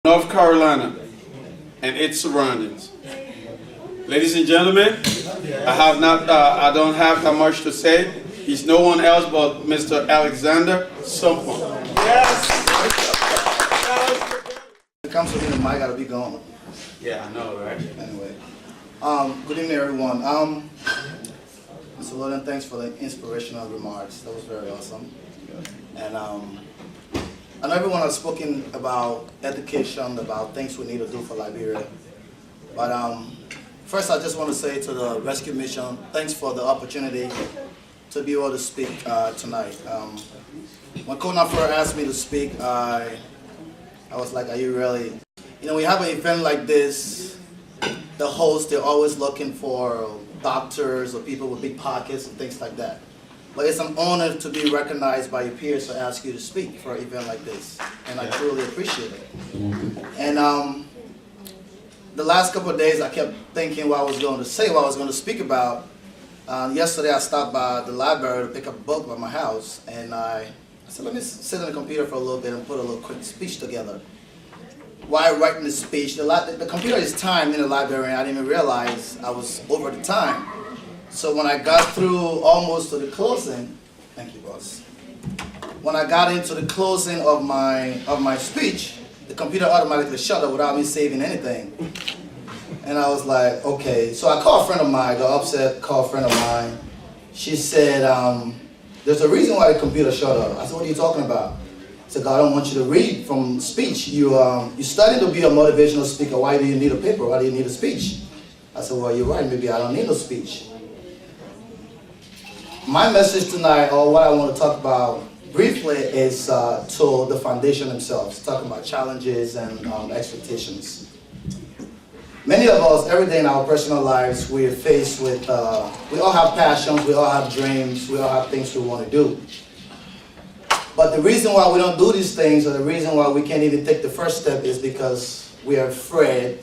North Carolina and its surroundings. Ladies and gentlemen, I don't have that much to say. He's no one else but Mr. Alexander Sonpon. Yes. It comes to me, the mic gotta be gone. Yeah, I know, right? Anyway, good evening, everyone. Mr. Loden, thanks for the inspirational remarks. That was very awesome. And I know everyone has spoken about education, about things we need to do for Liberia. But first, I just want to say to the Rescue Mission, thanks for the opportunity to be able to speak tonight. When Kona first asked me to speak, I was like, are you really? You know, we have an event like this, the hosts, they're always looking for doctors or people with big pockets and things like that. But it's an honor to be recognized by your peers to ask you to speak for an event like this. And I truly appreciate it. And the last couple of days I kept thinking what I was going to say, what I was going to speak about. Yesterday I stopped by the library to pick up a book by my house, and I said, let me sit on the computer for a little bit and put a little quick speech together. While writing the speech, the computer is timed in the library, and I didn't even realize I was over the time. So when I got through almost to the closing, thank you, boss. When I got into the closing of my speech, the computer automatically shut up without me saving anything. And I was like, okay. So I called a friend of mine, got upset, called a friend of mine. She said, there's a reason why the computer shut up. I said, what are you talking about? She said, God, I don't want you to read from speech. You studied to be a motivational speaker. Why do you need a paper? Why do you need a speech? I said, well, you're right. Maybe I don't need a speech. My message tonight, or what I want to talk about briefly, is to the foundation themselves, talking about challenges and expectations. Many of us, every day in our personal lives, we're faced with, we all have passions, we all have dreams, we all have things we want to do. But the reason why we don't do these things, or the reason why we can't even take the first step, is because we are afraid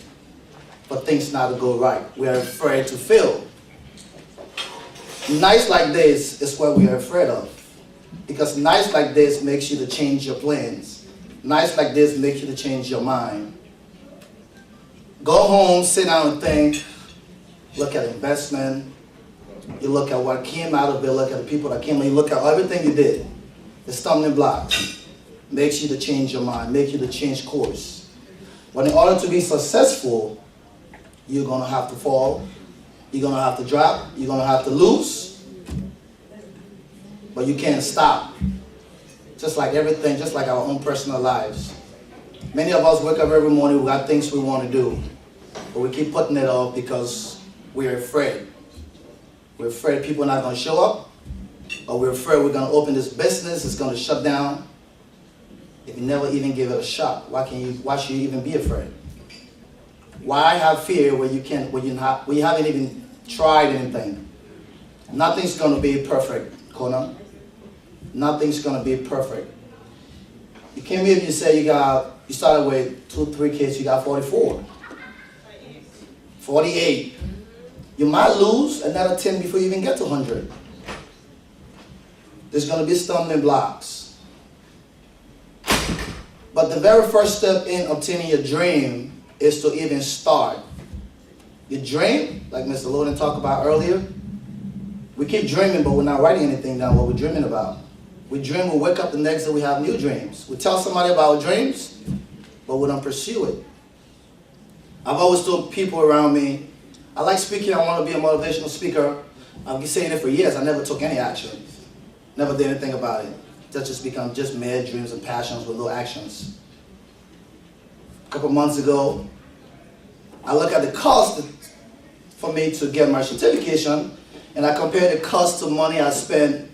for things not to go right. We are afraid to fail. Nights like this is what we are afraid of. Because nights like this makes you to change your plans. Nights like this makes you to change your mind. Go home, sit down and think, look at investment, you look at what came out of it, look at the people that came, you look at everything you did. The stumbling blocks makes you to change your mind, makes you to change course. But in order to be successful, you're going to have to fall, you're going to have to drop, you're going to have to lose, but you can't stop. Just like everything, just like our own personal lives. Many of us wake up every morning, we got things we want to do, but we keep putting it off because we're afraid. We're afraid people are not going to show up, or we're afraid we're going to open this business, it's going to shut down. If you never even give it a shot, why should you even be afraid? Why have fear when you haven't even tried anything? Nothing's going to be perfect, Kona. Nothing's going to be perfect. You came here and you say you started with 2, 3 kids, you got 44. 48. You might lose another 10 before you even get to 100. There's going to be stumbling blocks. But the very first step in obtaining your dream is to even start. Your dream, like Mr. Loden talked about earlier, we keep dreaming, but we're not writing anything down what we're dreaming about. We dream, we wake up the next day, we have new dreams. We tell somebody about our dreams, but we don't pursue it. I've always told people around me, I like speaking, I want to be a motivational speaker. I've been saying it for years, I never took any action. Never did anything about it. That just become just mad dreams and passions with no actions. A couple months ago, I look at the cost for me to get my certification, and I compare the cost to money I spent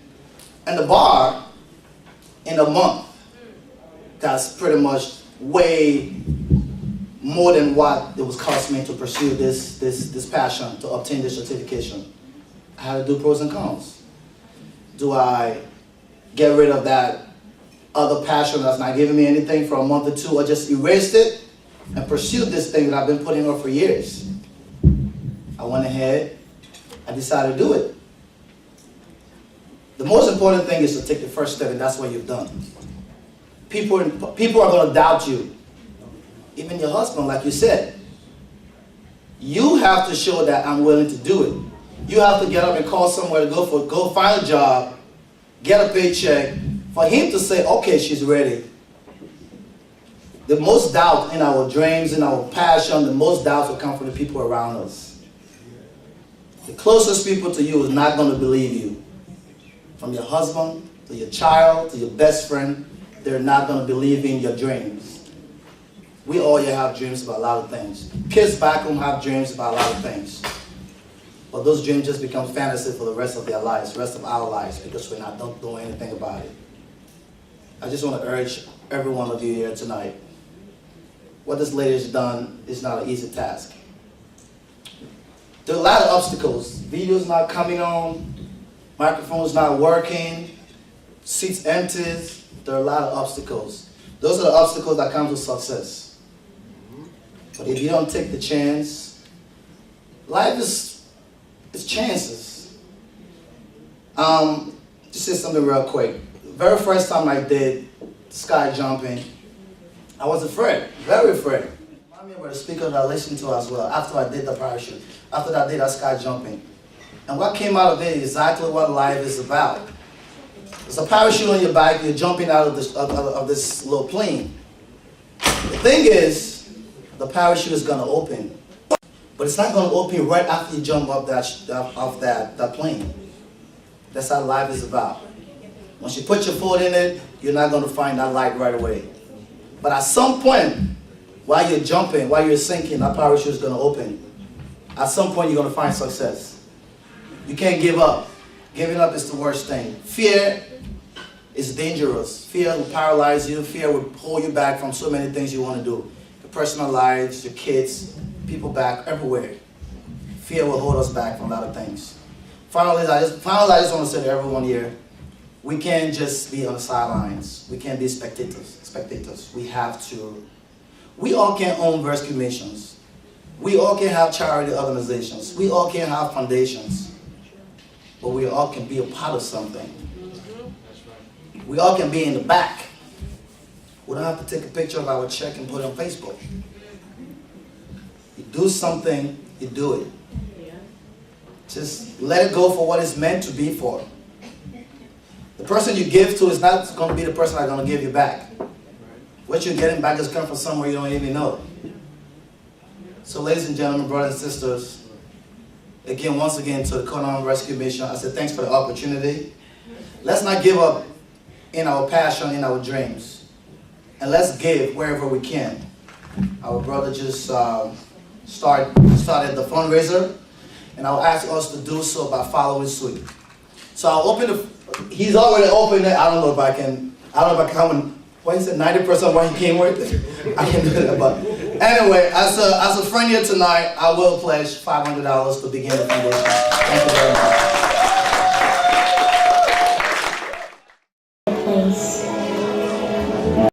in the bar in a month. That's pretty much way more than what it was costing me to pursue this passion, to obtain this certification. I had to do pros and cons. Do I get rid of that other passion that's not giving me anything for a month or two, or just erased it and pursued this thing that I've been putting off for years? I went ahead, I decided to do it. The most important thing is to take the first step, and that's what you've done. People are going to doubt you. even your husband, like you said. You have to show that I'm willing to do it. You have to get up and call somewhere to go find a job, get a paycheck, for him to say, okay, she's ready. The most doubt in our dreams, in our passion, the most doubts will come from the people around us. The closest people to you is not going to believe you. From your husband, to your child, to your best friend, they're not going to believe in your dreams. We all here have dreams about a lot of things. Kids back home have dreams about a lot of things. But those dreams just become fantasy for the rest of their lives, the rest of our lives, because we're not doing anything about it. I just want to urge every one of you here tonight. What this lady has done is not an easy task. There are a lot of obstacles. Videos not coming on, microphones not working, seats empty. There are a lot of obstacles. Those are the obstacles that come with success. But if you don't take the chance, life is chances. Just say something real quick. The very first time I did sky jumping, I was afraid, very afraid. I remember the speaker that I listened to as well after I did the parachute, after I did that sky jumping. And what came out of it is exactly what life is about. There's a parachute on your back, you're jumping out of this little plane. The thing is, the parachute is going to open. But it's not going to open right after you jump off that plane. That's how life is about. Once you put your foot in it, you're not going to find that light right away. But at some point, while you're jumping, while you're sinking, that parachute is going to open. At some point, you're going to find success. You can't give up. Giving up is the worst thing. Fear is dangerous. Fear will paralyze you. Fear will hold you back from so many things you want to do. Your personal lives, your kids, people back, everywhere. Fear will hold us back from a lot of things. Finally, I just want to say to everyone here, we can't just be on the sidelines. We can't be spectators. We have to. We all can own rescue missions. We all can have charity organizations. We all can have foundations. But we all can be a part of something. We all can be in the back. We don't have to take a picture of our check and put it on Facebook. You do something, you do it. Just let it go for what it's meant to be for. The person you give to is not going to be the person that's going to give you back. What you're getting back is coming from somewhere you don't even know. So ladies and gentlemen, brothers and sisters, again, once again, to the Kona Rescue Mission, I said thanks for the opportunity. Let's not give up in our passion, in our dreams. And let's give wherever we can. Our brother just started the fundraiser, and I'll ask us to do so by following suit. So I'll open he's already opened it. I don't know if I can come in. What is it, 90% of what he came with? I can do that, but anyway, as a friend here tonight, I will pledge $500 to begin the foundation. Thank you very much.